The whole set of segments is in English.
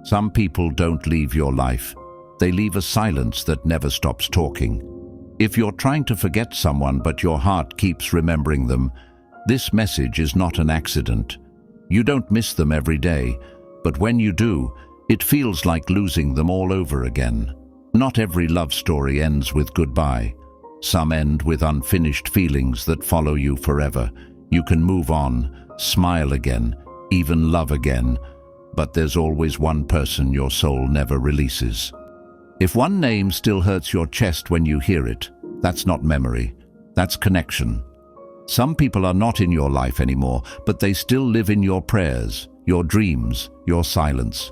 Some people don't leave your life. They leave a silence that never stops talking. If you're trying to forget someone but your heart keeps remembering them, this message is not an accident. You don't miss them every day, but when you do, it feels like losing them all over again. Not every love story ends with goodbye. Some end with unfinished feelings that follow you forever. You can move on, smile again, even love again, but there's always one person your soul never releases. If one name still hurts your chest when you hear it, that's not memory, that's connection. Some people are not in your life anymore, but they still live in your prayers, your dreams, your silence.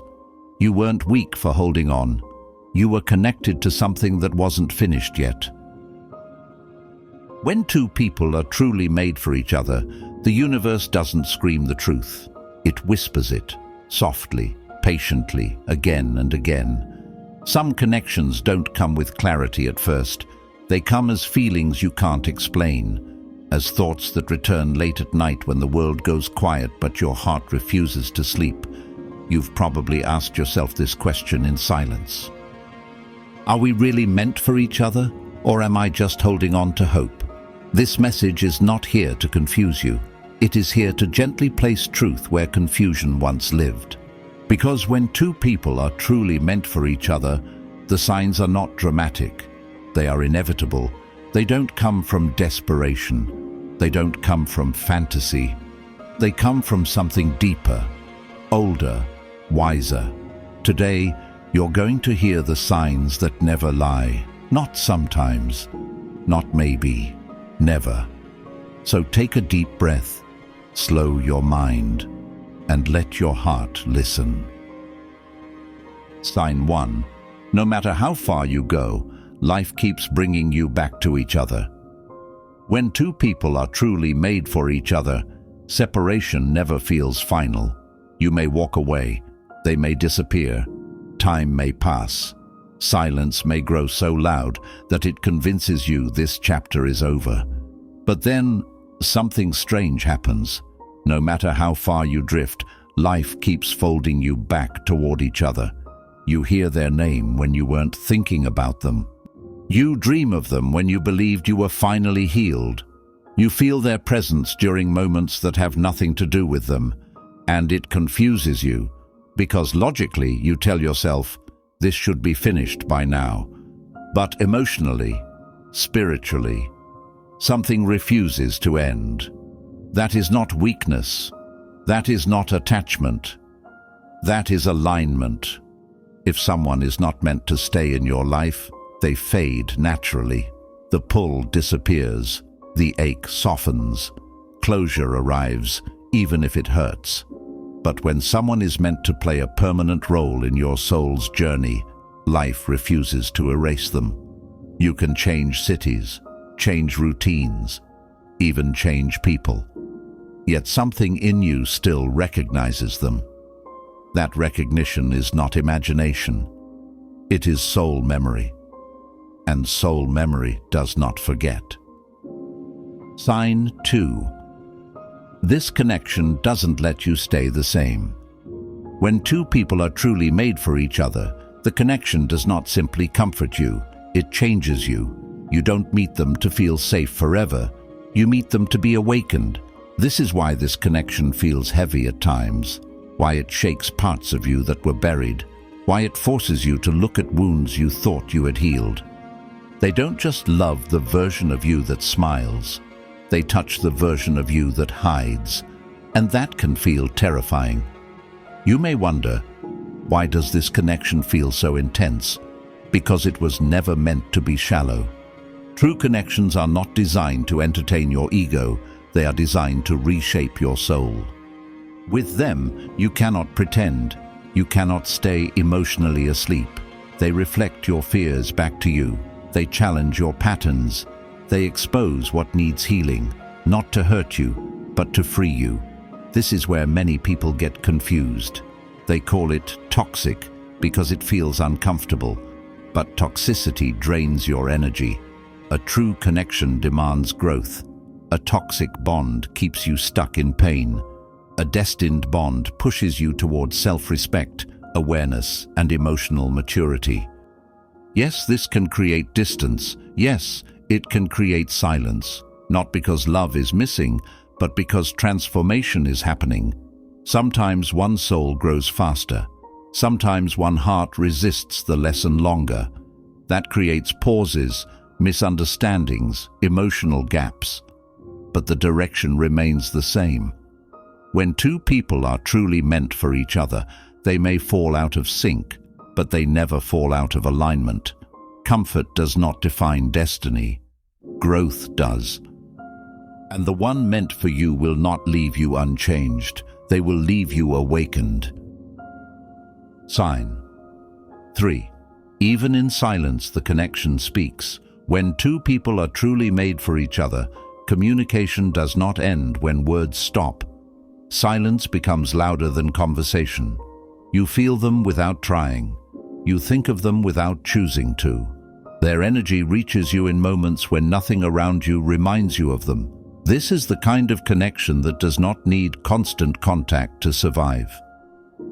You weren't weak for holding on. You were connected to something that wasn't finished yet. When two people are truly made for each other, the universe doesn't scream the truth. It whispers it, softly, patiently, again and again. Some connections don't come with clarity at first. They come as feelings you can't explain, as thoughts that return late at night when the world goes quiet but your heart refuses to sleep. You've probably asked yourself this question in silence. Are we really meant for each other, or am I just holding on to hope? This message is not here to confuse you. It is here to gently place truth where confusion once lived. Because when two people are truly meant for each other, the signs are not dramatic. They are inevitable. They don't come from desperation. They don't come from fantasy. They come from something deeper, older, wiser. Today, you're going to hear the signs that never lie. Not sometimes, not maybe, never. So take a deep breath, slow your mind, and let your heart listen. Sign 1. No matter how far you go, life keeps bringing you back to each other. When two people are truly made for each other, separation never feels final. You may walk away, they may disappear, time may pass. Silence may grow so loud that it convinces you this chapter is over. But then, something strange happens. No matter how far you drift, life keeps folding you back toward each other. You hear their name when you weren't thinking about them. You dream of them when you believed you were finally healed. You feel their presence during moments that have nothing to do with them, and it confuses you, because logically you tell yourself, this should be finished by now. But emotionally, spiritually, something refuses to end. That is not weakness. That is not attachment. That is alignment. If someone is not meant to stay in your life, they fade naturally. The pull disappears. The ache softens. Closure arrives, even if it hurts. But when someone is meant to play a permanent role in your soul's journey, life refuses to erase them. You can change cities, change routines, even change people. Yet something in you still recognizes them. That recognition is not imagination. It is soul memory. And soul memory does not forget. Sign 2. This connection doesn't let you stay the same. When two people are truly made for each other, the connection does not simply comfort you, it changes you. You don't meet them to feel safe forever. You meet them to be awakened. This is why this connection feels heavy at times, why it shakes parts of you that were buried, why it forces you to look at wounds you thought you had healed. They don't just love the version of you that smiles. They touch the version of you that hides, and that can feel terrifying. You may wonder, why does this connection feel so intense? Because it was never meant to be shallow. True connections are not designed to entertain your ego, they are designed to reshape your soul. With them, you cannot pretend. You cannot stay emotionally asleep. They reflect your fears back to you. They challenge your patterns. They expose what needs healing, not to hurt you, but to free you. This is where many people get confused. They call it toxic because it feels uncomfortable. But toxicity drains your energy. A true connection demands growth. A toxic bond keeps you stuck in pain. A destined bond pushes you towards self-respect, awareness, and emotional maturity. Yes, this can create distance. Yes, it can create silence, not because love is missing, but because transformation is happening. Sometimes one soul grows faster. Sometimes one heart resists the lesson longer. That creates pauses, misunderstandings, emotional gaps. But the direction remains the same. When two people are truly meant for each other, they may fall out of sync, but they never fall out of alignment. Comfort does not define destiny. Growth does. And the one meant for you will not leave you unchanged. They will leave you awakened. Sign 3. Even in silence, the connection speaks. When two people are truly made for each other, communication does not end when words stop. Silence becomes louder than conversation. You feel them without trying. You think of them without choosing to. Their energy reaches you in moments when nothing around you reminds you of them. This is the kind of connection that does not need constant contact to survive.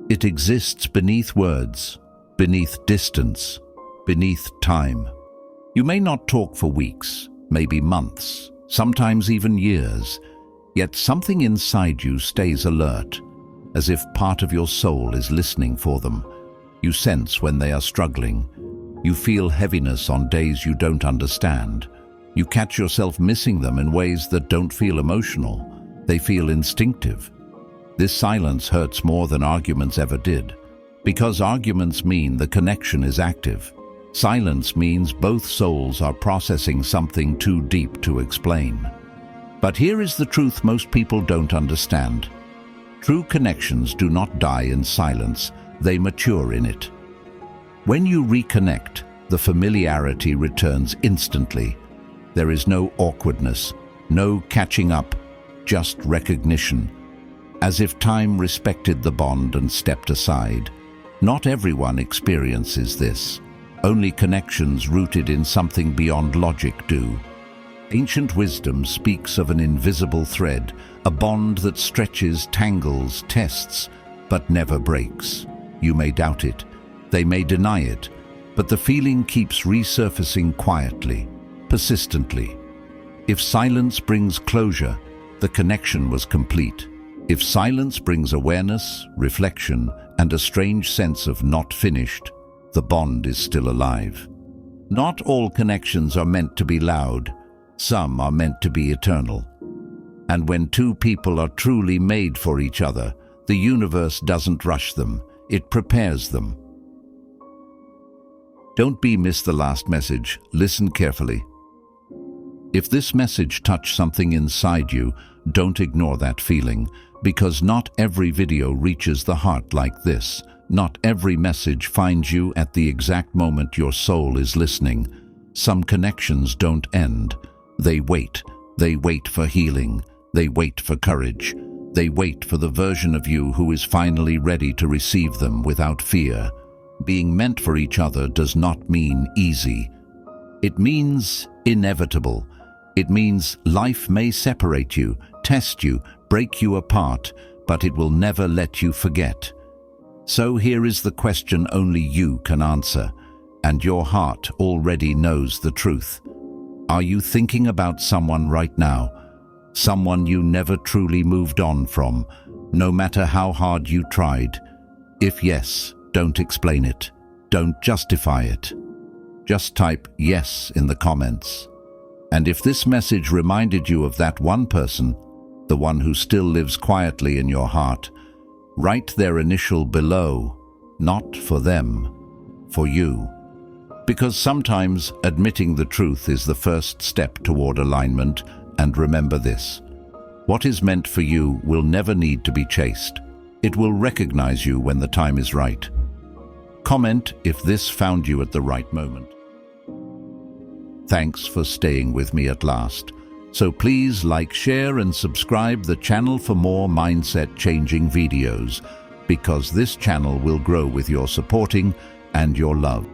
It exists beneath words, beneath distance, beneath time. You may not talk for weeks, maybe months, sometimes even years, yet something inside you stays alert, as if part of your soul is listening for them. You sense when they are struggling. You feel heaviness on days you don't understand. You catch yourself missing them in ways that don't feel emotional. They feel instinctive. This silence hurts more than arguments ever did, because arguments mean the connection is active. Silence means both souls are processing something too deep to explain. But here is the truth most people don't understand. True connections do not die in silence, they mature in it. When you reconnect, the familiarity returns instantly. There is no awkwardness, no catching up, just recognition, as if time respected the bond and stepped aside. Not everyone experiences this. Only connections rooted in something beyond logic do. Ancient wisdom speaks of an invisible thread, a bond that stretches, tangles, tests, but never breaks. You may doubt it, they may deny it, but the feeling keeps resurfacing quietly, persistently. If silence brings closure, the connection was complete. If silence brings awareness, reflection, and a strange sense of not finished, the bond is still alive. Not all connections are meant to be loud. Some are meant to be eternal. And when two people are truly made for each other, the universe doesn't rush them, it prepares them. Don't miss the last message. Listen carefully. If this message touched something inside you, don't ignore that feeling, because not every video reaches the heart like this. Not every message finds you at the exact moment your soul is listening. Some connections don't end. They wait. They wait for healing. They wait for courage. They wait for the version of you who is finally ready to receive them without fear. Being meant for each other does not mean easy. It means inevitable. It means life may separate you, test you, break you apart, but it will never let you forget. So here is the question only you can answer, and your heart already knows the truth. Are you thinking about someone right now? Someone you never truly moved on from, no matter how hard you tried? If yes, don't explain it. Don't justify it. Just type yes in the comments. And if this message reminded you of that one person, the one who still lives quietly in your heart, write their initial below, not for them, for you. Because sometimes admitting the truth is the first step toward alignment, and remember this: what is meant for you will never need to be chased. It will recognize you when the time is right. Comment if this found you at the right moment. Thanks for staying with me at last. So please like, share, and subscribe the channel for more mindset-changing videos, because this channel will grow with your supporting and your love.